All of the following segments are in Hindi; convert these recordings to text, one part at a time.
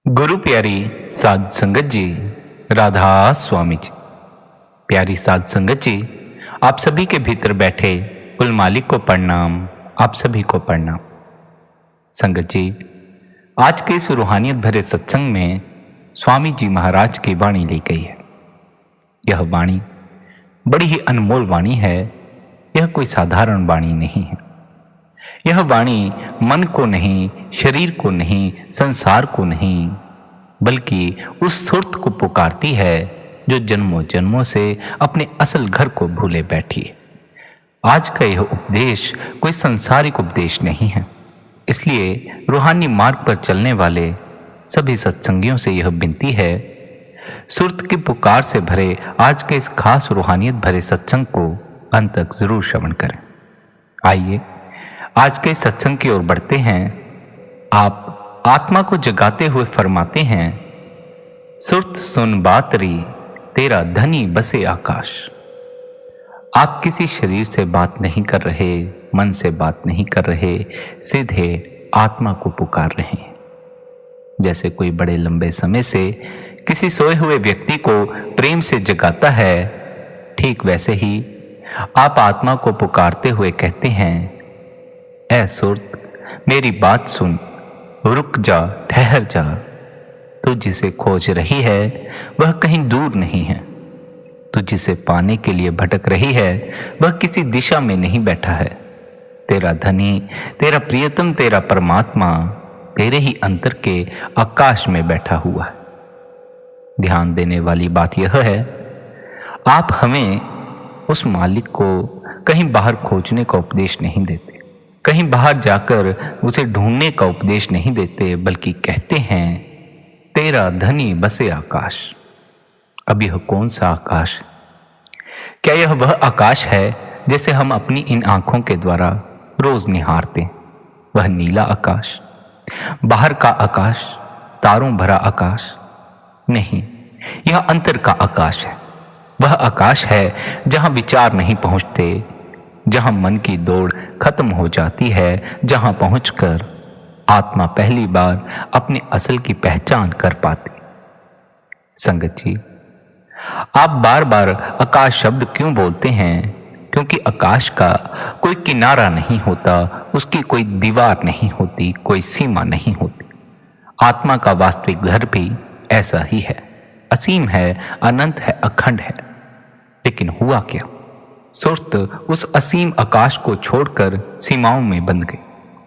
गुरु प्यारी साध संगत जी, राधा स्वामी जी। प्यारी साध संगत जी, आप सभी के भीतर बैठे कुल मालिक को प्रणाम। आप सभी को प्रणाम। संगत जी, आज के इस रूहानियत भरे सत्संग में स्वामी जी महाराज की वाणी ली गई है। यह वाणी बड़ी ही अनमोल वाणी है। यह कोई साधारण वाणी नहीं है। यह वाणी मन को नहीं, शरीर को नहीं, संसार को नहीं, बल्कि उस सुरत को पुकारती है जो जन्मों जन्मों से अपने असल घर को भूले बैठी है। आज का यह उपदेश कोई सांसारिक उपदेश नहीं है। इसलिए रूहानी मार्ग पर चलने वाले सभी सत्संगियों से यह विनती है, सुरत की पुकार से भरे आज के इस खास रूहानियत भरे सत्संग को अंत तक जरूर श्रवण करें। आइए आज के सत्संग की ओर बढ़ते हैं। आप आत्मा को जगाते हुए फरमाते हैं, सुरत सुन बात री, तेरा धनी बसे आकाश। आप किसी शरीर से बात नहीं कर रहे, मन से बात नहीं कर रहे, सीधे आत्मा को पुकार रहे हैं। जैसे कोई बड़े लंबे समय से किसी सोए हुए व्यक्ति को प्रेम से जगाता है, ठीक वैसे ही आप आत्मा को पुकारते हुए कहते हैं, ऐ सुरत, मेरी बात सुन, रुक जा, ठहर जा। तू जिसे खोज रही है वह कहीं दूर नहीं है। तू जिसे पाने के लिए भटक रही है वह किसी दिशा में नहीं बैठा है। तेरा धनी, तेरा प्रियतम, तेरा परमात्मा तेरे ही अंतर के आकाश में बैठा हुआ है। ध्यान देने वाली बात यह है, आप हमें उस मालिक को कहीं बाहर खोजने का उपदेश नहीं देते, कहीं बाहर जाकर उसे ढूंढने का उपदेश नहीं देते, बल्कि कहते हैं, तेरा धनी बसे आकाश। अब यह कौन सा आकाश? क्या यह वह आकाश है जिसे हम अपनी इन आंखों के द्वारा रोज निहारते? वह नीला आकाश, बाहर का आकाश, तारों भरा आकाश? नहीं, यह अंतर का आकाश है। वह आकाश है जहां विचार नहीं पहुंचते, जहां मन की दौड़ खत्म हो जाती है, जहां पहुंचकर आत्मा पहली बार अपने असल की पहचान कर पाती। संगत जी, आप बार बार आकाश शब्द क्यों बोलते हैं? क्योंकि आकाश का कोई किनारा नहीं होता, उसकी कोई दीवार नहीं होती, कोई सीमा नहीं होती। आत्मा का वास्तविक घर भी ऐसा ही है, असीम है, अनंत है, अखंड है। लेकिन हुआ क्या? सुरत उस असीम आकाश को छोड़कर सीमाओं में बंध गई,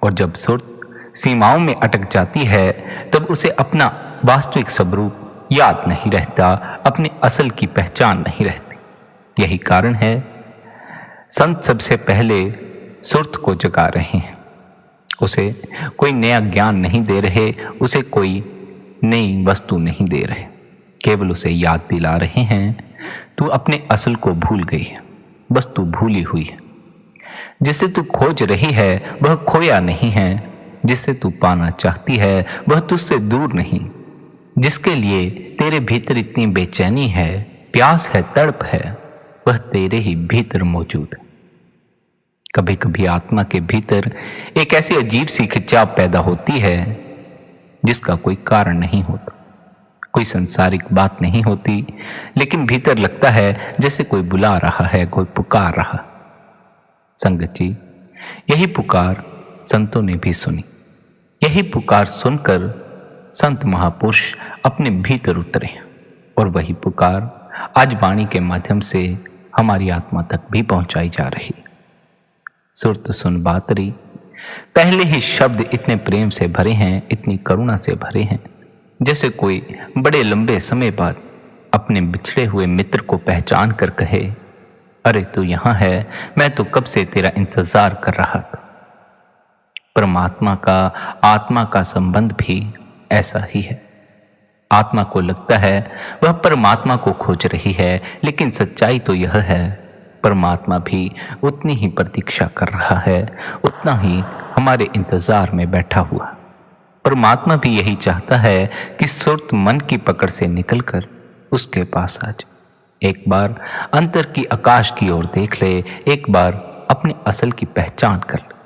और जब सुरत सीमाओं में अटक जाती है तब उसे अपना वास्तविक स्वरूप याद नहीं रहता, अपने असल की पहचान नहीं रहती। यही कारण है संत सबसे पहले सुरत को जगा रहे हैं। उसे कोई नया ज्ञान नहीं दे रहे, उसे कोई नई वस्तु नहीं दे रहे, केवल उसे याद दिला रहे हैं, तू अपने असल को भूल गई है, बस तू भूली हुई है। जिसे तू खोज रही है वह खोया नहीं है, जिसे तू पाना चाहती है वह तुझसे दूर नहीं। जिसके लिए तेरे भीतर इतनी बेचैनी है, प्यास है, तड़प है, वह तेरे ही भीतर मौजूद है। कभी कभी आत्मा के भीतर एक ऐसी अजीब सी खिंचाव पैदा होती है जिसका कोई कारण नहीं होता, कोई संसारिक बात नहीं होती, लेकिन भीतर लगता है जैसे कोई बुला रहा है, कोई पुकार रहा। संगत जी, यही पुकार संतों ने भी सुनी। यही पुकार सुनकर संत महापुरुष अपने भीतर उतरे, और वही पुकार आज वाणी के माध्यम से हमारी आत्मा तक भी पहुंचाई जा रही। सुरत सुन बात री, पहले ही शब्द इतने प्रेम से भरे हैं, इतनी करुणा से भरे हैं, जैसे कोई बड़े लंबे समय बाद अपने बिछड़े हुए मित्र को पहचान कर कहे, अरे तू यहां है, मैं तो कब से तेरा इंतजार कर रहा था। परमात्मा का आत्मा का संबंध भी ऐसा ही है। आत्मा को लगता है वह परमात्मा को खोज रही है, लेकिन सच्चाई तो यह है, परमात्मा भी उतनी ही प्रतीक्षा कर रहा है, उतना ही हमारे इंतजार में बैठा हुआ। परमात्मा भी यही चाहता है कि सुरत मन की पकड़ से निकलकर उसके पास आ जाए। एक बार अंतर की आकाश की ओर देख ले, एक बार अपने असल की पहचान कर ले।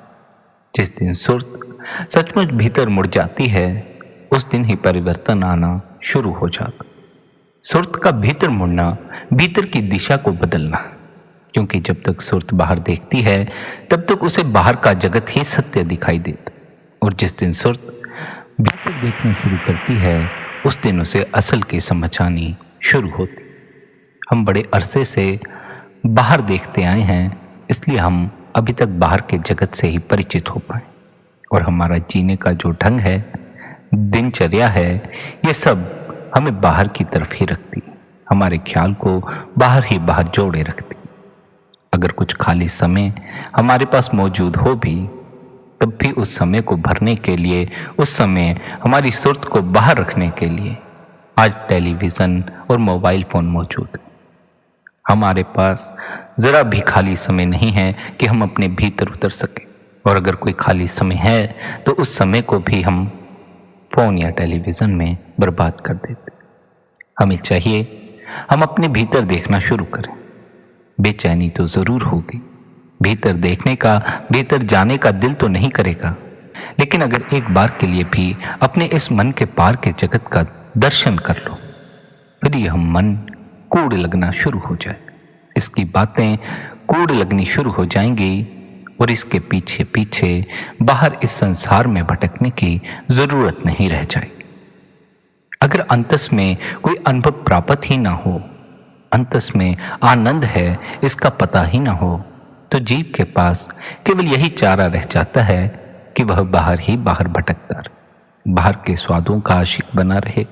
जिस दिन सुरत सचमुच भीतर मुड़ जाती है, उस दिन ही परिवर्तन आना शुरू हो जाता। सुरत का भीतर मुड़ना, भीतर की दिशा को बदलना, क्योंकि जब तक सुरत बाहर देखती है तब तक उसे बाहर का जगत ही सत्य दिखाई देता, और जिस दिन सुरत भीतर देखना शुरू करती है उस दिन उसे असल की समझ आनी शुरू होती। हम बड़े अरसे से बाहर देखते आए हैं, इसलिए हम अभी तक बाहर के जगत से ही परिचित हो पाए, और हमारा जीने का जो ढंग है, दिनचर्या है, ये सब हमें बाहर की तरफ ही रखती, हमारे ख्याल को बाहर ही बाहर जोड़े रखती। अगर कुछ खाली समय हमारे पास मौजूद हो भी, तब भी उस समय को भरने के लिए, उस समय हमारी सुरत को बाहर रखने के लिए आज टेलीविजन और मोबाइल फोन मौजूद है। हमारे पास जरा भी खाली समय नहीं है कि हम अपने भीतर उतर सके, और अगर कोई खाली समय है तो उस समय को भी हम फोन या टेलीविजन में बर्बाद कर देते। हमें चाहिए हम अपने भीतर देखना शुरू करें। बेचैनी तो जरूर होगी, भीतर देखने का, भीतर जाने का दिल तो नहीं करेगा, लेकिन अगर एक बार के लिए भी अपने इस मन के पार के जगत का दर्शन कर लो, फिर यह मन कूड़ लगना शुरू हो जाए, इसकी बातें कूड़ लगनी शुरू हो जाएंगी, और इसके पीछे पीछे बाहर इस संसार में भटकने की जरूरत नहीं रह जाएगी। अगर अंतस में कोई अनुभव प्राप्त ही ना हो, अंतस में आनंद है इसका पता ही ना हो, तो जीव के पास केवल यही चारा रह जाता है कि वह बाहर ही बाहर भटकता रहे, बाहर के स्वादों का आशिक बना रहे,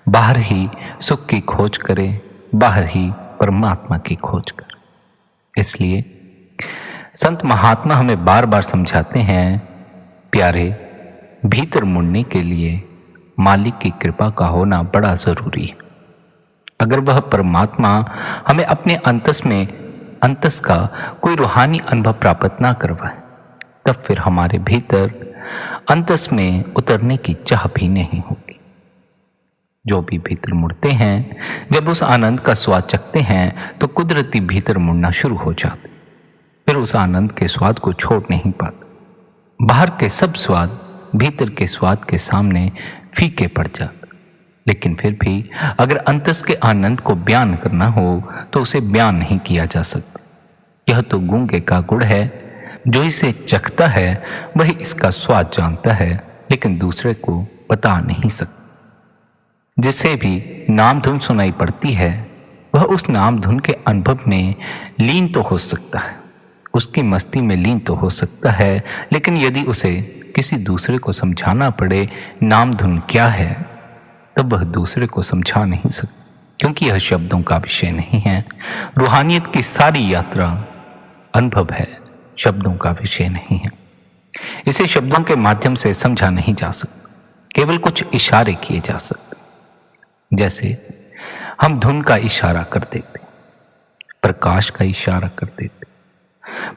बाहर ही सुख की खोज करे, बाहर ही परमात्मा की खोज करे। इसलिए संत महात्मा हमें बार बार समझाते हैं, प्यारे, भीतर मुड़ने के लिए मालिक की कृपा का होना बड़ा जरूरी है। अगर वह परमात्मा हमें अपने अंतस का कोई रूहानी अनुभव प्राप्त ना करवाए, तब फिर हमारे भीतर अंतस में उतरने की चाह भी नहीं होगी। जो भी भीतर मुड़ते हैं, जब उस आनंद का स्वाद चखते हैं तो कुदरती भीतर मुड़ना शुरू हो जाते, फिर उस आनंद के स्वाद को छोड़ नहीं पाते। बाहर के सब स्वाद भीतर के स्वाद के सामने फीके पड़ जाते, लेकिन फिर भी अगर अंतस के आनंद को बयान करना हो तो उसे बयान नहीं किया जा सकता। यह तो गूंगे का गुड़ है, जो इसे चखता है वही इसका स्वाद जानता है, लेकिन दूसरे को बता नहीं सकता। जिसे भी नाम धुन सुनाई पड़ती है, वह उस नाम धुन के अनुभव में लीन तो हो सकता है, उसकी मस्ती में लीन तो हो सकता है, लेकिन यदि उसे किसी दूसरे को समझाना पड़े नाम धुन क्या है, तब वह दूसरे को समझा नहीं सकता, क्योंकि यह शब्दों का विषय नहीं है। रूहानियत की सारी यात्रा अनुभव है, शब्दों का विषय नहीं है। इसे शब्दों के माध्यम से समझा नहीं जा सकता, केवल कुछ इशारे किए जा सकते। जैसे हम धुन का इशारा कर देते, प्रकाश का इशारा कर देते,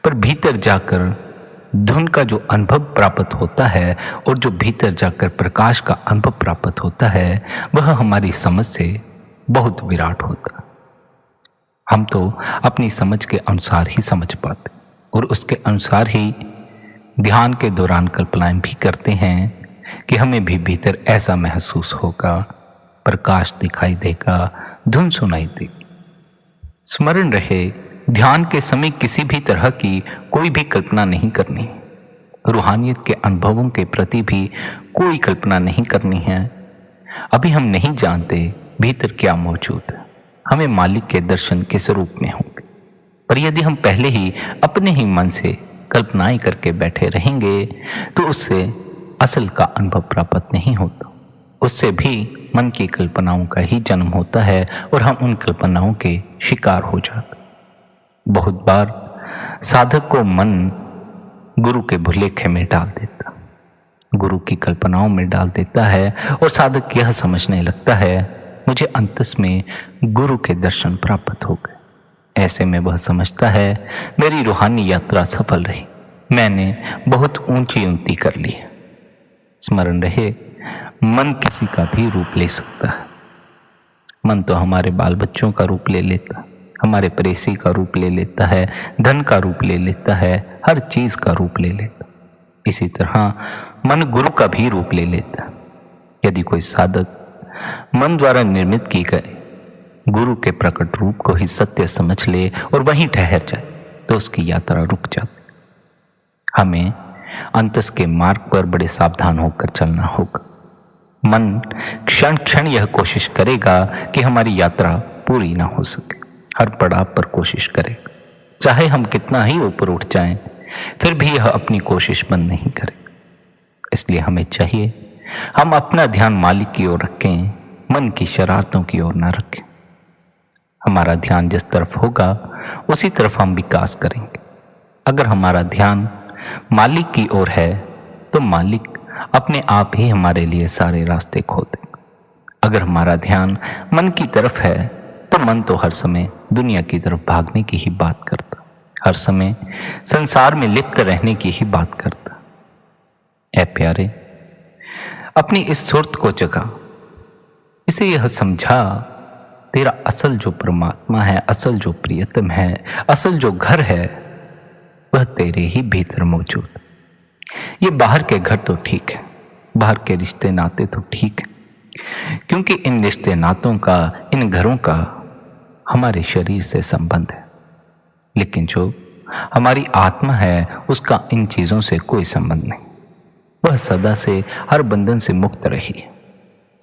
पर भीतर जाकर धुन का जो अनुभव प्राप्त होता है और जो भीतर जाकर प्रकाश का अनुभव प्राप्त होता है, वह हमारी समझ से बहुत विराट होता है। हम तो अपनी समझ के अनुसार ही समझ पाते, और उसके अनुसार ही ध्यान के दौरान कल्पनाएं भी करते हैं कि हमें भी भीतर ऐसा महसूस होगा, प्रकाश दिखाई देगा, धुन सुनाई देगी। स्मरण रहे, ध्यान के समय किसी भी तरह की कोई भी कल्पना नहीं करनी, रूहानियत के अनुभवों के प्रति भी कोई कल्पना नहीं करनी है। अभी हम नहीं जानते भीतर क्या मौजूद है, हमें मालिक के दर्शन किस रूप में होंगे, पर यदि हम पहले ही अपने ही मन से कल्पनाएं करके बैठे रहेंगे तो उससे असल का अनुभव प्राप्त नहीं होता, उससे भी मन की कल्पनाओं का ही जन्म होता है और हम उन कल्पनाओं के शिकार हो जाते। बहुत बार साधक को मन गुरु के भुलेखे में डाल देता, गुरु की कल्पनाओं में डाल देता है, और साधक यह समझने लगता है मुझे अंतस में गुरु के दर्शन प्राप्त हो गए। ऐसे में वह समझता है मेरी रूहानी यात्रा सफल रही, मैंने बहुत ऊंची उन्नति कर ली। स्मरण रहे, मन किसी का भी रूप ले सकता है। मन तो हमारे बाल बच्चों का रूप ले लेता है, हमारे पड़ोसी का रूप ले लेता है, धन का रूप ले लेता है, हर चीज का रूप ले लेता है। इसी तरह मन गुरु का भी रूप ले लेता है। यदि कोई साधक मन द्वारा निर्मित की गए गुरु के प्रकट रूप को ही सत्य समझ ले और वहीं ठहर जाए तो उसकी यात्रा रुक जाती। हमें अंतस के मार्ग पर बड़े सावधान होकर चलना होगा। मन क्षण क्षण यह कोशिश करेगा कि हमारी यात्रा पूरी ना हो सके। हर पड़ाव पर कोशिश करेगा, चाहे हम कितना ही ऊपर उठ जाएं, फिर भी यह अपनी कोशिश बंद नहीं करेगा। इसलिए हमें चाहिए हम अपना ध्यान मालिक की ओर रखें, मन की शरारतों की ओर ना रखें। हमारा ध्यान जिस तरफ होगा उसी तरफ हम विकास करेंगे। अगर हमारा ध्यान मालिक की ओर है तो मालिक अपने आप ही हमारे लिए सारे रास्ते खोल देंगे। अगर हमारा ध्यान मन की तरफ है तो मन तो हर समय दुनिया की तरफ भागने की ही बात करता, हर समय संसार में लिप्त रहने की ही बात करता। ऐ प्यारे, अपनी इस सुर्त को जगा, इसे यह समझा तेरा असल जो परमात्मा है, असल जो प्रियतम है, असल जो घर है वह तेरे ही भीतर मौजूद। ये बाहर के घर तो ठीक है, बाहर के रिश्ते नाते तो ठीक है, क्योंकि इन रिश्ते नातों का, इन घरों का हमारे शरीर से संबंध है। लेकिन जो हमारी आत्मा है उसका इन चीजों से कोई संबंध नहीं। वह सदा से हर बंधन से मुक्त रही है।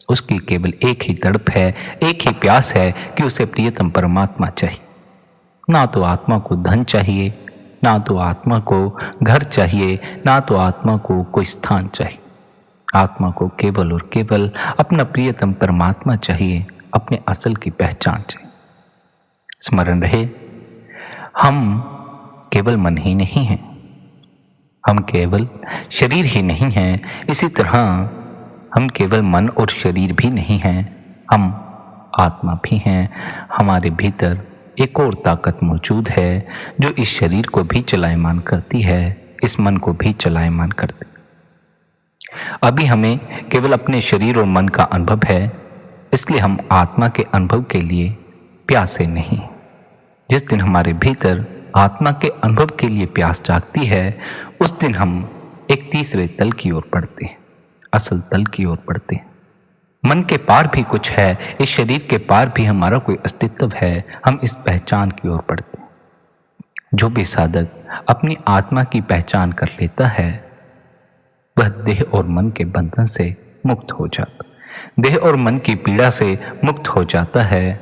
उसकी केवल एक ही तड़प है, एक ही प्यास है कि उसे प्रियतम परमात्मा चाहिए। ना तो आत्मा को धन चाहिए, ना तो आत्मा को घर चाहिए, ना तो आत्मा को कोई स्थान चाहिए। आत्मा को केवल और केवल अपना प्रियतम परमात्मा चाहिए, अपने असल की पहचान चाहिए। स्मरण रहे, हम केवल मन ही नहीं हैं, हम केवल शरीर ही नहीं हैं। इसी तरह हम केवल मन और शरीर भी नहीं हैं, हम आत्मा भी हैं। हमारे भीतर एक और ताकत मौजूद है जो इस शरीर को भी चलायमान करती है, इस मन को भी चलायमान करती है। अभी हमें केवल अपने शरीर और मन का अनुभव है, इसलिए हम आत्मा के अनुभव के लिए प्यासे नहीं। जिस दिन हमारे भीतर आत्मा के अनुभव के लिए प्यास जागती है, उस दिन हम एक तीसरे तल की ओर बढ़ते हैं, असल तल की ओर बढ़ते हैं। मन के पार भी कुछ है, इस शरीर के पार भी हमारा कोई अस्तित्व है, हम इस पहचान की ओर बढ़ते हैं। जो भी साधक अपनी आत्मा की पहचान कर लेता है वह देह और मन के बंधन से मुक्त हो जाता, देह और मन की पीड़ा से मुक्त हो जाता है,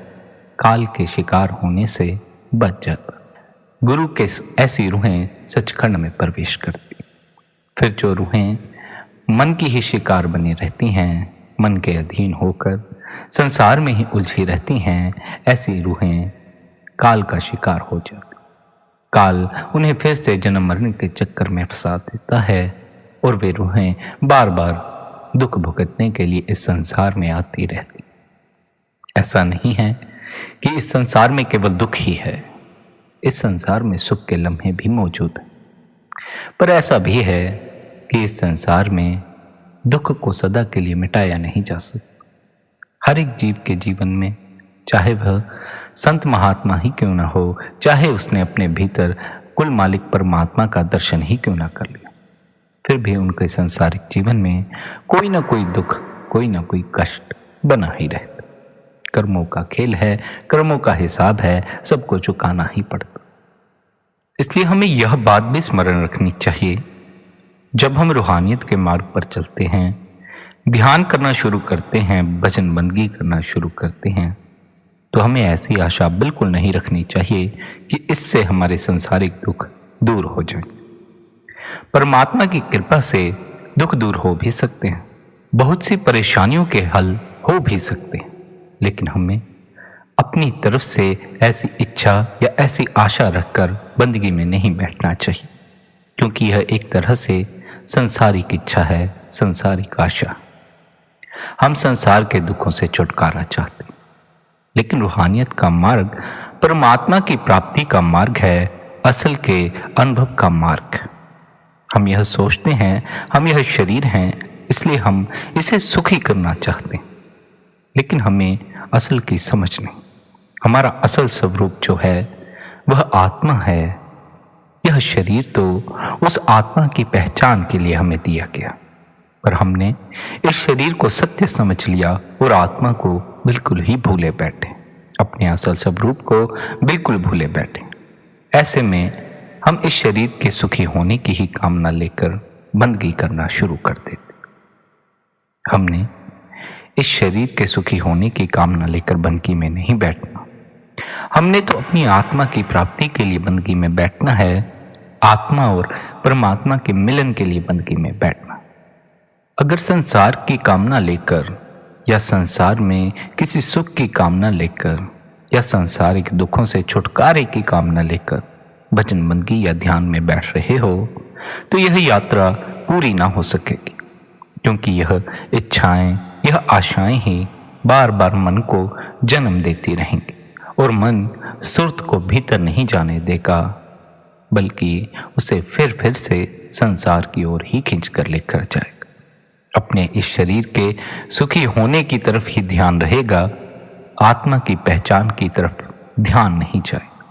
काल के शिकार होने से बच जाता। गुरु के ऐसी रूहें सचखंड में प्रवेश करती। फिर जो रूहें मन की ही शिकार बनी रहती हैं, मन के अधीन होकर संसार में ही उलझी रहती हैं, ऐसी रूहें काल का शिकार हो जाती। काल उन्हें फिर से जन्म मरण के चक्कर में फंसा देता है और वे रूहें बार बार दुख भुगतने के लिए इस संसार में आती रहती। ऐसा नहीं है कि इस संसार में केवल दुख ही है, इस संसार में सुख के लम्हे भी मौजूद हैं। पर ऐसा भी है कि इस संसार में दुख को सदा के लिए मिटाया नहीं जा सकता। हर एक जीव के जीवन में, चाहे वह संत महात्मा ही क्यों ना हो, चाहे उसने अपने भीतर कुल मालिक परमात्मा का दर्शन ही क्यों ना कर लिया, फिर भी उनके सांसारिक जीवन में कोई ना कोई दुख, कोई ना कोई कष्ट बना ही रहता। कर्मों का खेल है, कर्मों का हिसाब है, सबको चुकाना ही पड़ता। इसलिए हमें यह बात भी स्मरण रखनी चाहिए, जब हम रूहानियत के मार्ग पर चलते हैं, ध्यान करना शुरू करते हैं, भजन बंदगी करना शुरू करते हैं, तो हमें ऐसी आशा बिल्कुल नहीं रखनी चाहिए कि इससे हमारे संसारिक दुख दूर हो जाए। परमात्मा की कृपा से दुख दूर हो भी सकते हैं, बहुत सी परेशानियों के हल हो भी सकते हैं, लेकिन हमें अपनी तरफ से ऐसी इच्छा या ऐसी आशा रखकर बंदगी में नहीं बैठना चाहिए, क्योंकि यह एक तरह से संसारिक इच्छा है, संसारिक आशा। हम संसार के दुखों से छुटकारा चाहते हैं, लेकिन रूहानियत का मार्ग परमात्मा की प्राप्ति का मार्ग है, असल के अनुभव का मार्ग। हम यह सोचते हैं हम यह शरीर हैं, इसलिए हम इसे सुखी करना चाहते हैं, लेकिन हमें असल की समझ नहीं। हमारा असल स्वरूप जो है वह आत्मा है। यह शरीर तो उस आत्मा की पहचान के लिए हमें दिया गया। पर हमने इस शरीर को सत्य समझ लिया और आत्मा को बिल्कुल ही भूले बैठे, अपने असल स्वरूप को बिल्कुल भूले बैठे। ऐसे में हम इस शरीर के सुखी होने की ही कामना लेकर बंदगी करना शुरू कर देते। हमने इस शरीर के सुखी होने की कामना लेकर बंदगी में नहीं बैठना, हमने तो अपनी आत्मा की प्राप्ति के लिए बंदगी में बैठना है, आत्मा और परमात्मा के मिलन के लिए बंदगी में बैठना। अगर संसार की कामना लेकर या संसार में किसी सुख की कामना लेकर या सांसारिक दुखों से छुटकारे की कामना लेकर भजन बंदगी या ध्यान में बैठ रहे हो तो यह यात्रा पूरी ना हो सकेगी, क्योंकि यह इच्छाएं, यह आशाएं ही बार बार मन को जन्म देती रहेंगी और मन सुरत को भीतर नहीं जाने देगा, बल्कि उसे फिर से संसार की ओर ही खींच कर लेकर जाएगा। अपने इस शरीर के सुखी होने की तरफ ही ध्यान रहेगा, आत्मा की पहचान की तरफ ध्यान नहीं जाएगा।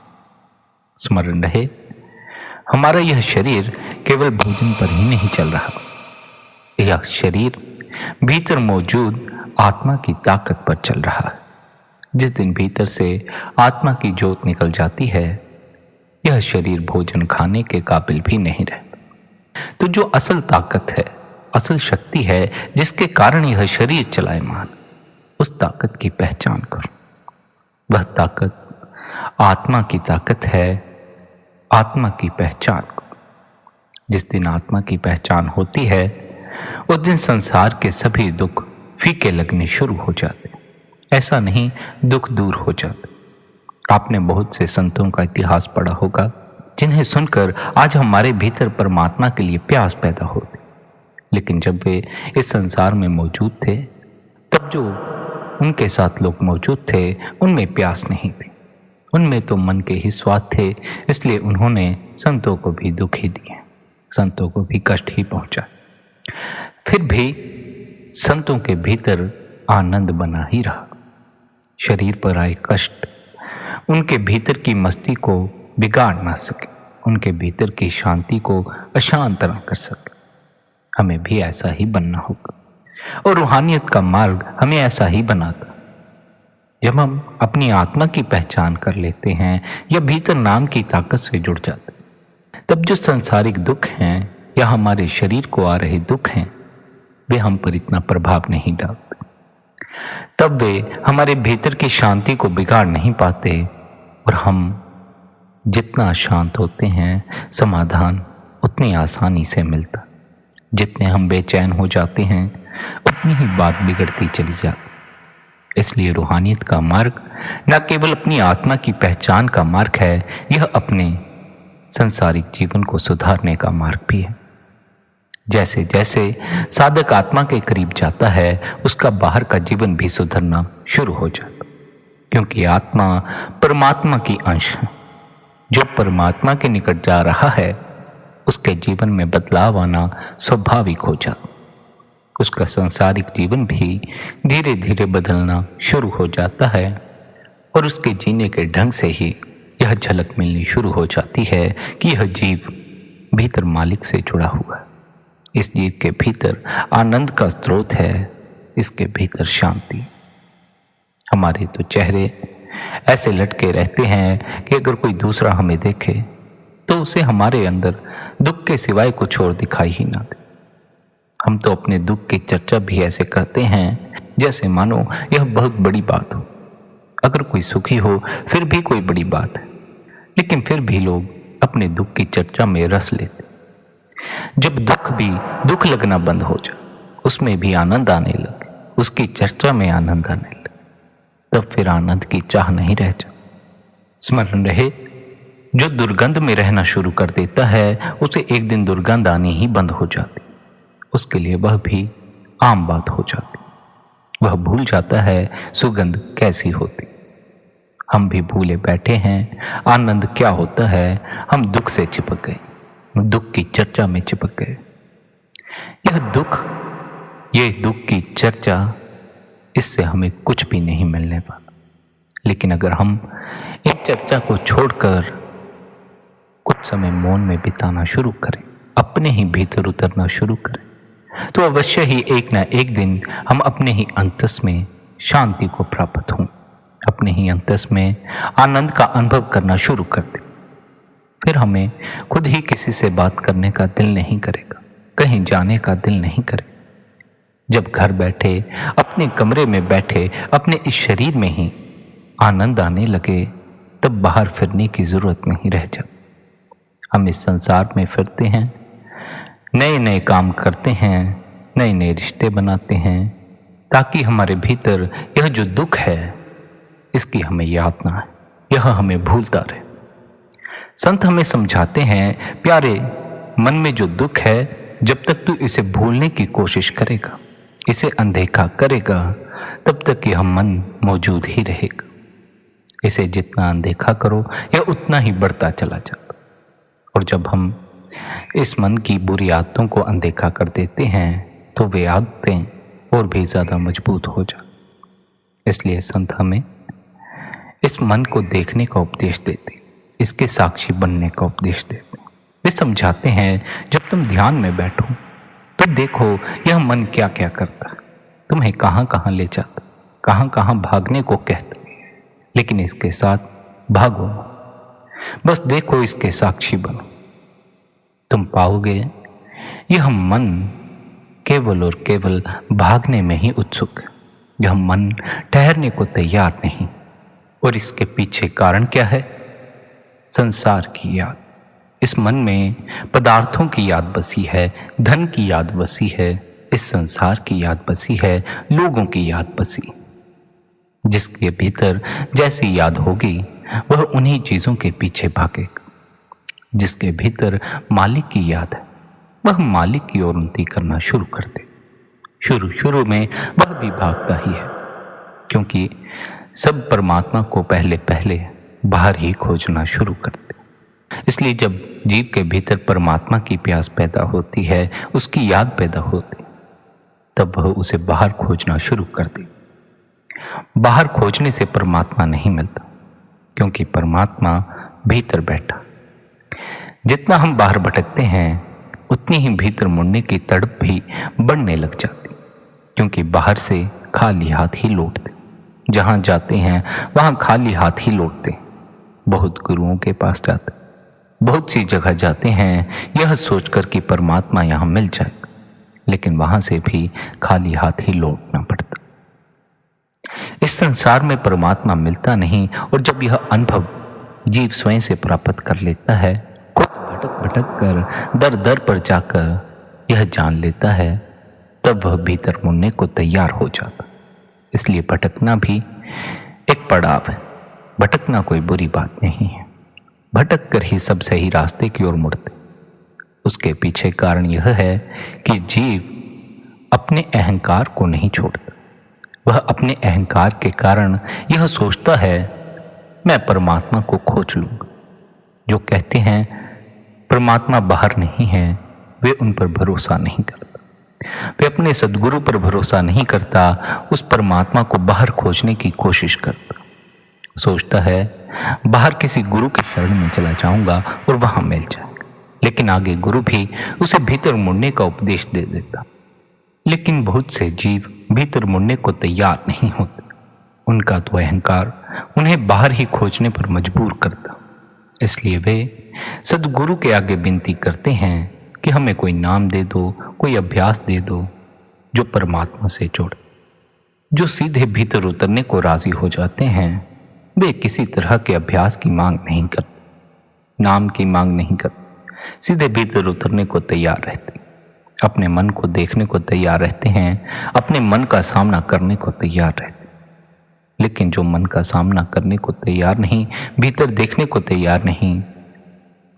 स्मरण रहे, हमारा यह शरीर केवल भोजन पर ही नहीं चल रहा, यह शरीर भीतर मौजूद आत्मा की ताकत पर चल रहा है। जिस दिन भीतर से आत्मा की जोत निकल जाती है, यह शरीर भोजन खाने के काबिल भी नहीं रहता। तो जो असल ताकत है, असल शक्ति है जिसके कारण यह शरीर चलायमान, उस ताकत की पहचान करो। वह ताकत आत्मा की ताकत है, आत्मा की पहचान करो। जिस दिन आत्मा की पहचान होती है उस दिन संसार के सभी दुख फीके लगने शुरू हो जाते। ऐसा नहीं, दुख दूर हो जाते। आपने बहुत से संतों का इतिहास पढ़ा होगा जिन्हें सुनकर आज हमारे भीतर परमात्मा के लिए प्यास पैदा होती, लेकिन जब वे इस संसार में मौजूद थे तब जो उनके साथ लोग मौजूद थे उनमें प्यास नहीं थी, उनमें तो मन के ही स्वाद थे, इसलिए उन्होंने संतों को भी दुख ही दिए, संतों को भी कष्ट ही पहुंचा। फिर भी संतों के भीतर आनंद बना ही रहा। शरीर पर आए कष्ट उनके भीतर की मस्ती को बिगाड़ ना सके, उनके भीतर की शांति को अशांत ना कर सके। हमें भी ऐसा ही बनना होगा और रूहानियत का मार्ग हमें ऐसा ही बनाता। जब हम अपनी आत्मा की पहचान कर लेते हैं या भीतर नाम की ताकत से जुड़ जाते, तब जो सांसारिक दुख हैं या हमारे शरीर को आ रहे दुख हैं, वे हम पर इतना प्रभाव नहीं डालते। तब वे हमारे भीतर की शांति को बिगाड़ नहीं पाते और हम जितना शांत होते हैं, समाधान उतनी आसानी से मिलता। जितने हम बेचैन हो जाते हैं उतनी ही बात बिगड़ती चली जाती। इसलिए रूहानियत का मार्ग न केवल अपनी आत्मा की पहचान का मार्ग है, यह अपने सांसारिक जीवन को सुधारने का मार्ग भी है। जैसे जैसे साधक आत्मा के करीब जाता है, उसका बाहर का जीवन भी सुधरना शुरू हो जाता, क्योंकि आत्मा परमात्मा की अंश है। जो परमात्मा के निकट जा रहा है उसके जीवन में बदलाव आना स्वाभाविक हो जाता। उसका सांसारिक जीवन भी धीरे धीरे बदलना शुरू हो जाता है और उसके जीने के ढंग से ही यह झलक मिलनी शुरू हो जाती है कि यह जीव भीतर मालिक से जुड़ा हुआ है। इस जीव के भीतर आनंद का स्रोत है, इसके भीतर शांति। हमारे तो चेहरे ऐसे लटके रहते हैं कि अगर कोई दूसरा हमें देखे तो उसे हमारे अंदर दुख के सिवाय कुछ और दिखाई ही ना दे। हम तो अपने दुख की चर्चा भी ऐसे करते हैं जैसे मानो यह बहुत बड़ी बात हो। अगर कोई सुखी हो फिर भी कोई बड़ी बात है, लेकिन फिर भी लोग अपने दुख की चर्चा में रस लेते। जब दुख भी दुख लगना बंद हो जाए, उसमें भी आनंद आने लगे, उसकी चर्चा में आनंद आने लगे, तब फिर आनंद की चाह नहीं रह जाती। स्मरण रहे, जो दुर्गंध में रहना शुरू कर देता है उसे एक दिन दुर्गंध आनी ही बंद हो जाती। उसके लिए वह भी आम बात हो जाती। वह भूल जाता है सुगंध कैसी होती। हम भी भूले बैठे हैं आनंद क्या होता है। हम दुख से चिपक गए, दुख की चर्चा में चिपक गए। ये दुख की चर्चा, इससे हमें कुछ भी नहीं मिलने वाला। लेकिन अगर हम इस चर्चा को छोड़कर कुछ समय मौन में बिताना शुरू करें, अपने ही भीतर उतरना शुरू करें, तो अवश्य ही एक न एक दिन हम अपने ही अंतस में शांति को प्राप्त हों, अपने ही अंतस में आनंद का अनुभव करना शुरू कर दें। फिर हमें खुद ही किसी से बात करने का दिल नहीं करेगा, कहीं जाने का दिल नहीं करेगा। जब घर बैठे, अपने कमरे में बैठे, अपने इस शरीर में ही आनंद आने लगे, तब बाहर फिरने की जरूरत नहीं रह जाती। हम इस संसार में फिरते हैं, नए नए काम करते हैं, नए नए रिश्ते बनाते हैं, ताकि हमारे भीतर यह जो दुख है इसकी हमें याद ना आए, यह हमें भूलता रहे। संत हमें समझाते हैं, प्यारे, मन में जो दुख है, जब तक तू इसे भूलने की कोशिश करेगा, इसे अनदेखा करेगा, तब तक यह मन मौजूद ही रहेगा। इसे जितना अनदेखा करो, यह उतना ही बढ़ता चला जाता। और जब हम इस मन की बुरी आदतों को अनदेखा कर देते हैं, तो वे आदतें और भी ज्यादा मजबूत हो जाती। इसलिए संत हमें इस मन को देखने का उपदेश देते, इसके साक्षी बनने का उपदेश देते। वे समझाते हैं, जब तुम ध्यान में बैठो तो देखो यह मन क्या क्या करता है, तुम्हें कहां कहां ले जाता, कहां कहां भागने को कहता, लेकिन इसके साथ भागो, बस देखो, इसके साक्षी बनो। तुम पाओगे यह मन केवल और केवल भागने में ही उत्सुक है, यह मन ठहरने को तैयार नहीं। और इसके पीछे कारण क्या है? संसार की याद। इस मन में पदार्थों की याद बसी है, धन की याद बसी है, इस संसार की याद बसी है, लोगों की याद बसी। जिसके भीतर जैसी याद होगी वह उन्हीं चीजों के पीछे भागेगा। जिसके भीतर मालिक की याद है, वह मालिक की ओर उन्नति करना शुरू कर दे। शुरू में वह भी भागता ही है, क्योंकि सब परमात्मा को पहले पहले बाहर ही खोजना शुरू करते। इसलिए जब जीव के भीतर परमात्मा की प्यास पैदा होती है, उसकी याद पैदा होती, तब वह उसे बाहर खोजना शुरू कर दे। बाहर खोजने से परमात्मा नहीं मिलता, क्योंकि परमात्मा भीतर बैठा। जितना हम बाहर भटकते हैं, उतनी ही भीतर मुड़ने की तड़प भी बढ़ने लग जाती, क्योंकि बाहर से खाली हाथ ही लौटते। जहां जाते हैं वहां खाली हाथ ही लौटते। बहुत गुरुओं के पास जाते, बहुत सी जगह जाते हैं यह सोचकर कि परमात्मा यहां मिल जाए, लेकिन वहां से भी खाली हाथ ही लौटना पड़ता। इस संसार में परमात्मा मिलता नहीं, और जब यह अनुभव जीव स्वयं से प्राप्त कर लेता है, खुद भटक भटक कर दर दर पर जाकर यह जान लेता है, तब वह भीतर मुड़ने को तैयार हो जाता। इसलिए भटकना भी एक पड़ाव है। भटकना कोई बुरी बात नहीं है, भटक कर ही सब सही रास्ते की ओर मुड़ते। उसके पीछे कारण यह है कि जीव अपने अहंकार को नहीं छोड़ता। वह अपने अहंकार के कारण यह सोचता है, मैं परमात्मा को खोज लूंगा। जो कहते हैं परमात्मा बाहर नहीं है, वे उन पर भरोसा नहीं करता। वे अपने सद्गुरु पर भरोसा नहीं करता, उस परमात्मा को बाहर खोजने की कोशिश करता। सोचता है बाहर किसी गुरु के शरण में चला जाऊंगा और वहां मिल जाएगा, लेकिन आगे गुरु भी उसे भीतर मुड़ने का उपदेश दे देता। लेकिन बहुत से जीव भीतर मुड़ने को तैयार नहीं होते। उनका तो अहंकार उन्हें बाहर ही खोजने पर मजबूर करता। इसलिए वे सद्गुरु के आगे विनती करते हैं कि हमें कोई नाम दे दो, कोई अभ्यास दे दो जो परमात्मा से जोड़े। जो सीधे भीतर उतरने को राजी हो जाते हैं, वे किसी तरह के अभ्यास की मांग नहीं करते, नाम की मांग नहीं करते, सीधे भीतर उतरने को तैयार रहते, अपने मन को देखने को तैयार रहते हैं, अपने मन का सामना करने को तैयार रहते। लेकिन जो मन का सामना करने को तैयार नहीं, भीतर देखने को तैयार नहीं,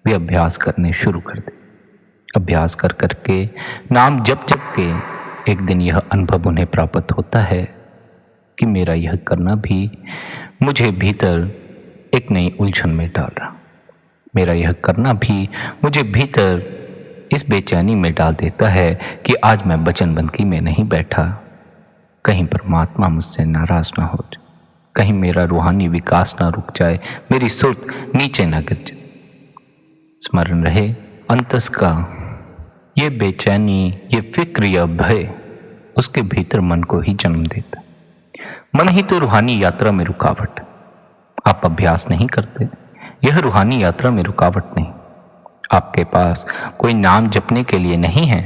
वे अभ्यास करने शुरू कर दे। अभ्यास कर करके, नाम जप जप के एक दिन यह अनुभव उन्हें प्राप्त होता है कि मेरा यह करना भी मुझे भीतर एक नई उलझन में डाल रहा, मेरा यह करना भी मुझे भीतर इस बेचैनी में डाल देता है कि आज मैं वचनबंदगी में नहीं बैठा, कहीं परमात्मा मुझसे नाराज ना हो जाए, कहीं मेरा रूहानी विकास ना रुक जाए, मेरी सुर्त नीचे ना गिर जाए। स्मरण रहे, अंतस का ये बेचैनी, ये फिक्र, यह भय उसके भीतर मन को ही जन्म देता। मन ही तो रूहानी यात्रा में रुकावट। आप अभ्यास नहीं करते, यह रूहानी यात्रा में रुकावट नहीं। आपके पास कोई नाम जपने के लिए नहीं है,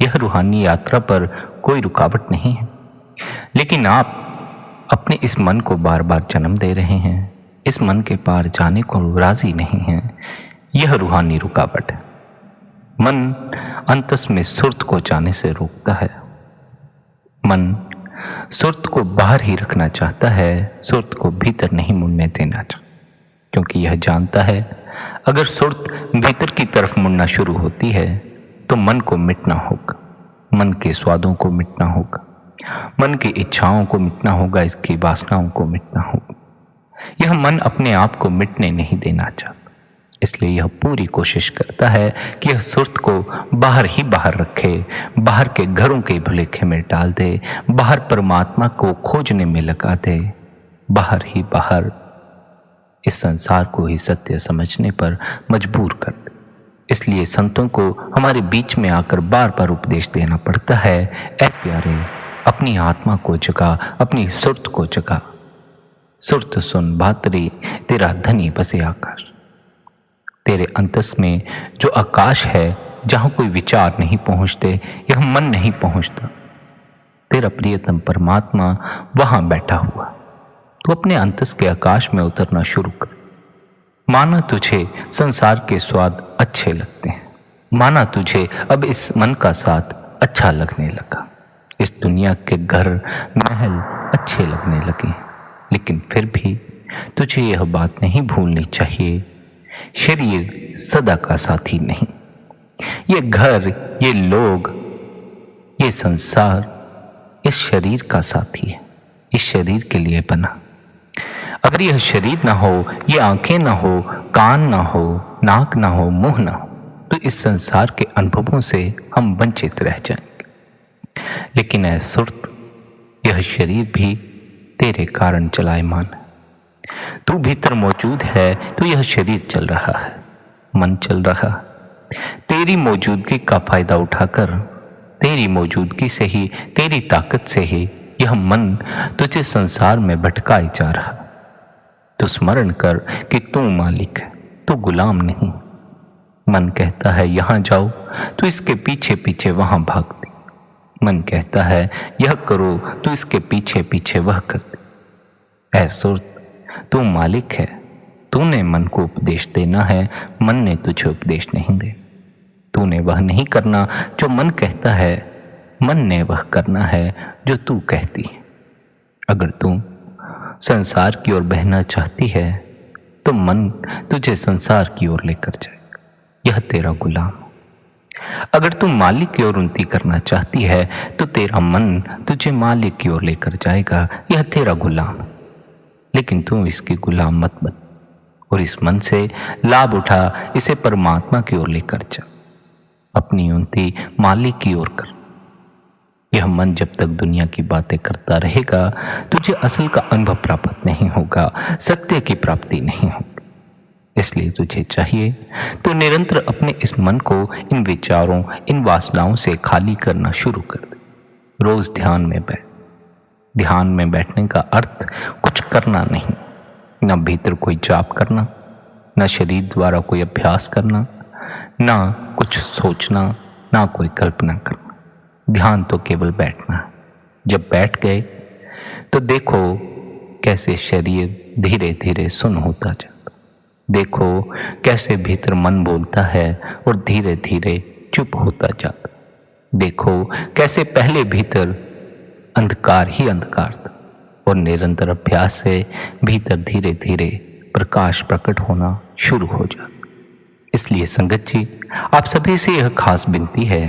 यह रूहानी यात्रा पर कोई रुकावट नहीं है। लेकिन आप अपने इस मन को बार बार जन्म दे रहे हैं, इस मन के पार जाने को राजी नहीं है, यह रूहानी रुकावट है। मन अंतस में सुर्त को जाने से रोकता है। मन सुर्त को बाहर ही रखना चाहता है, सुर्त को भीतर नहीं मुड़ने देना चाहता, क्योंकि यह जानता है अगर सुर्त भीतर की तरफ मुड़ना शुरू होती है तो मन को मिटना होगा, मन के स्वादों को मिटना होगा, मन की इच्छाओं को मिटना होगा, इसकी वासनाओं को मिटना होगा। यह मन अपने आप को मिटने नहीं देना चाहता, इसलिए यह पूरी कोशिश करता है कि यह सुर्त को बाहर ही बाहर रखे, बाहर के घरों के भुलेखे में डाल दे, बाहर परमात्मा को खोजने में लगा दे, बाहर ही बाहर इस संसार को ही सत्य समझने पर मजबूर कर दे। इसलिए संतों को हमारे बीच में आकर बार बार उपदेश देना पड़ता है, ऐ प्यारे, अपनी आत्मा को जगा, अपनी सुर्त को जगा। सुर्त सुन भातरी, तेरा धनी बसे आकाश। तेरे अंतस में जो आकाश है, जहां कोई विचार नहीं पहुंचते, यह मन नहीं पहुंचता, तेरा प्रियतम परमात्मा वहां बैठा हुआ। तो अपने अंतस के आकाश में उतरना शुरू कर। माना तुझे संसार के स्वाद अच्छे लगते हैं, माना तुझे अब इस मन का साथ अच्छा लगने लगा, इस दुनिया के घर महल अच्छे लगने लगे, लेकिन फिर भी तुझे यह बात नहीं भूलनी चाहिए, शरीर सदा का साथी नहीं। ये घर, ये लोग, ये संसार इस शरीर का साथी है, इस शरीर के लिए बना। अगर यह शरीर ना हो, ये आंखें ना हो, कान ना हो, नाक ना हो, मुंह ना हो, तो इस संसार के अनुभवों से हम वंचित रह जाएंगे। लेकिन ऐ सुर्त, यह शरीर भी तेरे कारण चलायमान है। तू भीतर मौजूद है तो यह शरीर चल रहा है, मन चल रहा है। तेरी मौजूदगी का फायदा उठाकर, तेरी मौजूदगी से ही, तेरी ताकत से ही यह मन तुझे संसार में भटकाए जा रहा। तो स्मरण कर कि तू मालिक है, तू गुलाम नहीं। मन कहता है यहां जाओ तो इसके पीछे पीछे वहां भागती, मन कहता है यह करो तो इसके पीछे पीछे वह करती। ऐ सुर्त, तू मालिक है, तूने मन को उपदेश देना है, मन ने तुझे उपदेश नहीं दे। तूने वह नहीं करना जो मन कहता है, मन ने वह करना है जो तू कहती है। अगर तू संसार की ओर बहना चाहती है तो मन तुझे संसार की ओर लेकर जाएगा, यह तेरा गुलाम। अगर तू मालिक की ओर उन्नति करना चाहती है तो तेरा मन तुझे मालिक की ओर लेकर जाएगा, यह तेरा गुलाम। लेकिन तू इसकी गुलाम मत बन और इस मन से लाभ उठा, इसे परमात्मा की ओर लेकर जा, अपनी उन्नति मालिक की ओर कर। यह मन जब तक दुनिया की बातें करता रहेगा, तुझे असल का अनुभव प्राप्त नहीं होगा, सत्य की प्राप्ति नहीं होगी। इसलिए तुझे चाहिए तो निरंतर अपने इस मन को इन विचारों, इन वासनाओं से खाली करना शुरू कर दे। रोज ध्यान में बैठ। ध्यान में बैठने का अर्थ कुछ करना नहीं, न भीतर कोई जाप करना, न शरीर द्वारा कोई अभ्यास करना, न कुछ सोचना, न कोई कल्पना करना। ध्यान तो केवल बैठना है। जब बैठ गए तो देखो कैसे शरीर धीरे धीरे सुन्न होता जाता, देखो कैसे भीतर मन बोलता है और धीरे धीरे चुप होता जाता, देखो कैसे पहले भीतर अंधकार ही अंधकार था और निरंतर अभ्यास से भीतर धीरे धीरे प्रकाश प्रकट होना शुरू हो जाता। इसलिए संगत जी, आप सभी से यह खास विनती है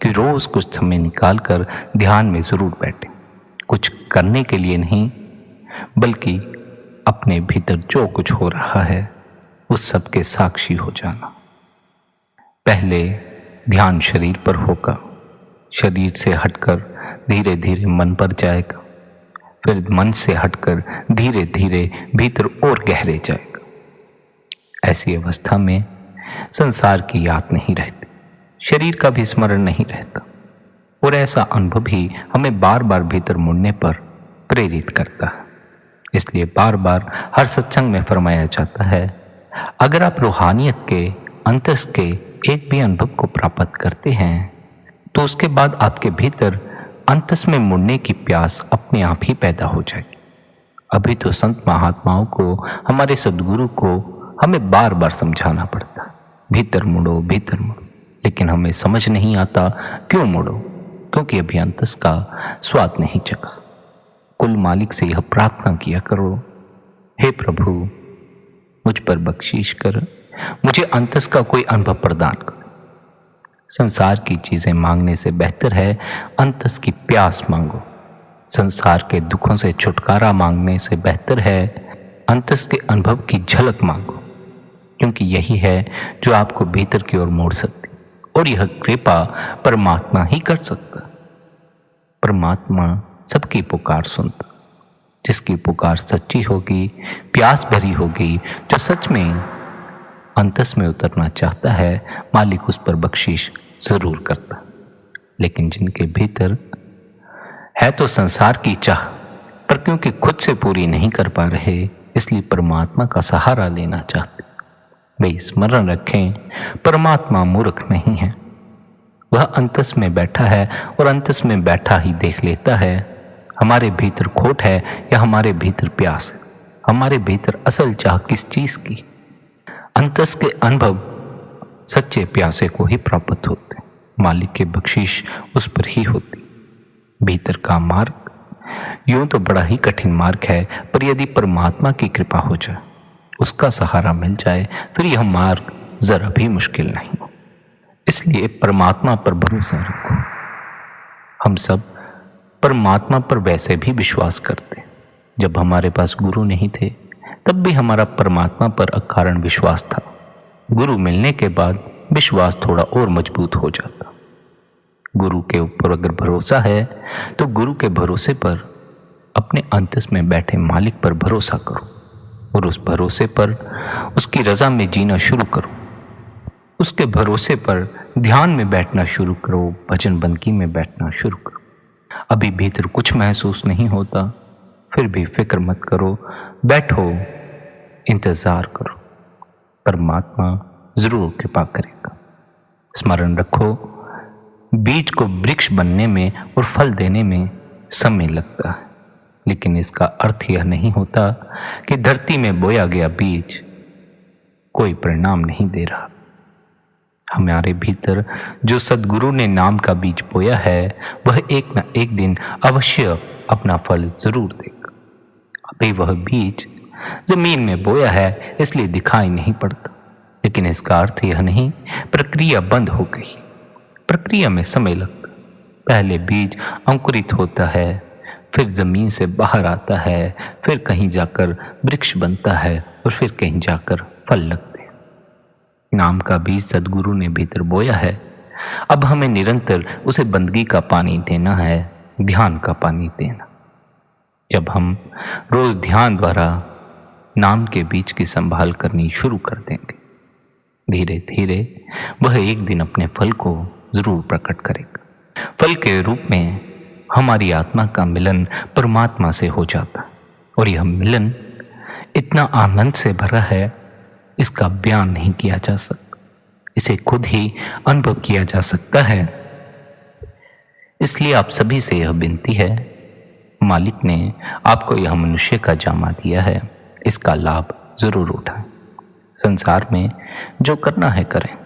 कि रोज कुछ समय निकालकर ध्यान में जरूर बैठें। कुछ करने के लिए नहीं, बल्कि अपने भीतर जो कुछ हो रहा है उस सब के साक्षी हो जाना। पहले ध्यान शरीर पर होगा, शरीर से हटकर धीरे धीरे मन पर जाएगा, फिर मन से हटकर धीरे धीरे भीतर और गहरे जाएगा। ऐसी अवस्था में संसार की याद नहीं रहती, शरीर का भी स्मरण नहीं रहता। और ऐसा अनुभव ही हमें बार बार भीतर मुड़ने पर प्रेरित करता है। इसलिए बार बार हर सत्संग में फरमाया जाता है, अगर आप रूहानियत के अंतस के एक भी अनुभव को प्राप्त करते हैं तो उसके बाद आपके भीतर अंतस में मुड़ने की प्यास अपने आप ही पैदा हो जाएगी। अभी तो संत महात्माओं को, हमारे सद्गुरु को हमें बार बार समझाना पड़ता है, भीतर मुड़ो, भीतर मुड़ो। लेकिन हमें समझ नहीं आता क्यों मुड़ो, क्योंकि अभी अंतस का स्वाद नहीं चखा। कुल मालिक से यह प्रार्थना किया करो, हे प्रभु मुझ पर बख्शीश कर, मुझे अंतस का कोई अनुभव प्रदान कर। संसार की चीजें मांगने से बेहतर है अंतस की प्यास मांगो। संसार के दुखों से छुटकारा मांगने से बेहतर है अंतस के अनुभव की झलक मांगो, क्योंकि यही है जो आपको भीतर की ओर मोड़ सकती, और यह कृपा परमात्मा ही कर सकता। परमात्मा सबकी पुकार सुनता। जिसकी पुकार सच्ची होगी, प्यास भरी होगी, जो सच में अंतस में उतरना चाहता है, मालिक उस पर बख्शीश जरूर करता। लेकिन जिनके भीतर है तो संसार की चाह, पर क्योंकि खुद से पूरी नहीं कर पा रहे, इसलिए परमात्मा का सहारा लेना चाहते। वे स्मरण रखें, परमात्मा मूर्ख नहीं है। वह अंतस में बैठा है और अंतस में बैठा ही देख लेता है हमारे भीतर खोट है या हमारे भीतर प्यास है, हमारे भीतर असल चाह किस चीज की। अंतस के अनुभव सच्चे प्यासे को ही प्राप्त होते, मालिक के बख्शीश उस पर ही होती। भीतर का मार्ग यूं तो बड़ा ही कठिन मार्ग है, पर यदि परमात्मा की कृपा हो जाए, उसका सहारा मिल जाए, फिर यह मार्ग जरा भी मुश्किल नहीं। इसलिए परमात्मा पर भरोसा रखो। हम सब परमात्मा पर वैसे भी विश्वास करते। जब हमारे पास गुरु नहीं थे तब भी हमारा परमात्मा पर अकारण विश्वास था। गुरु मिलने के बाद विश्वास थोड़ा और मजबूत हो जाता। गुरु के ऊपर अगर भरोसा है तो गुरु के भरोसे पर अपने अंतस में बैठे मालिक पर भरोसा करो, और उस भरोसे पर उसकी रजा में जीना शुरू करो। उसके भरोसे पर ध्यान में बैठना शुरू करो, भजन बंदगी में बैठना शुरू करो। अभी भीतर कुछ महसूस नहीं होता, फिर भी फिक्र मत करो, बैठो, इंतजार करो, परमात्मा जरूर कृपा करेगा। स्मरण रखो, बीज को वृक्ष बनने में और फल देने में समय लगता है, लेकिन इसका अर्थ यह नहीं होता कि धरती में बोया गया बीज कोई परिणाम नहीं दे रहा। हमारे भीतर जो सद्गुरु ने नाम का बीज बोया है, वह एक न एक दिन अवश्य अपना फल जरूर देगा। अभी वह बीज जमीन में बोया है, इसलिए दिखाई नहीं पड़ता, लेकिन इसका अर्थ यह नहीं प्रक्रिया बंद हो गई। प्रक्रिया में समय लगता। पहले बीज अंकुरित होता है, फिर जमीन से बाहर आता है, फिर कहीं जाकर वृक्ष बनता है, और फिर कहीं जाकर फल लगते हैं। नाम का बीज सद्गुरु ने भीतर बोया है। अब हमें निरंतर उसे बंदगी का पानी देना है, ध्यान का पानी देना। जब हम रोज ध्यान द्वारा नाम के बीज की संभाल करनी शुरू कर देंगे, धीरे धीरे वह एक दिन अपने फल को जरूर प्रकट करेगा। फल के रूप में हमारी आत्मा का मिलन परमात्मा से हो जाता, और यह मिलन इतना आनंद से भरा है, इसका बयान नहीं किया जा सकता। इसे खुद ही अनुभव किया जा सकता है। इसलिए आप सभी से यह विनती है, मालिक ने आपको यह मनुष्य का जामा दिया है, इसका लाभ जरूर उठाएं। संसार में जो करना है करें।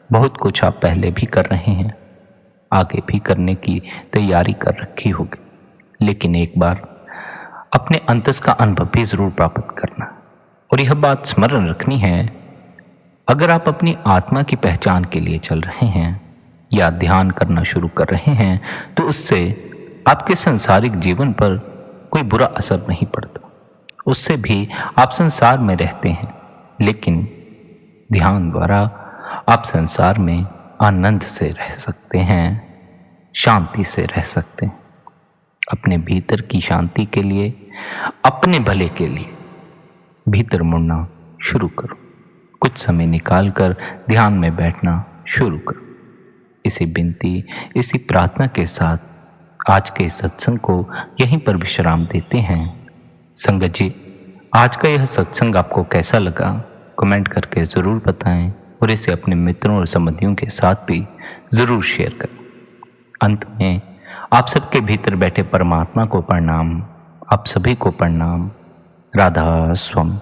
बहुत कुछ आप पहले भी कर रहे हैं, आगे भी करने की तैयारी कर रखी होगी, लेकिन एक बार अपने अंतस का अनुभव भी जरूर प्राप्त करना। और यह बात स्मरण रखनी है, अगर आप अपनी आत्मा की पहचान के लिए चल रहे हैं या ध्यान करना शुरू कर रहे हैं, तो उससे आपके सांसारिक जीवन पर कोई बुरा असर नहीं पड़ता। उससे भी आप संसार में रहते हैं, लेकिन ध्यान द्वारा आप संसार में आनंद से रह सकते हैं, शांति से रह सकते हैं। अपने भीतर की शांति के लिए, अपने भले के लिए भीतर मुड़ना शुरू करो। कुछ समय निकालकर ध्यान में बैठना शुरू करो। इसी विनती, इसी प्रार्थना के साथ आज के इस सत्संग को यहीं पर विश्राम देते हैं। संगत जी, आज का यह सत्संग आपको कैसा लगा कमेंट करके ज़रूर बताएं और इसे अपने मित्रों और संबंधियों के साथ भी ज़रूर शेयर करें। अंत में आप सबके भीतर बैठे परमात्मा को प्रणाम, आप सभी को प्रणाम। राधा स्वामी।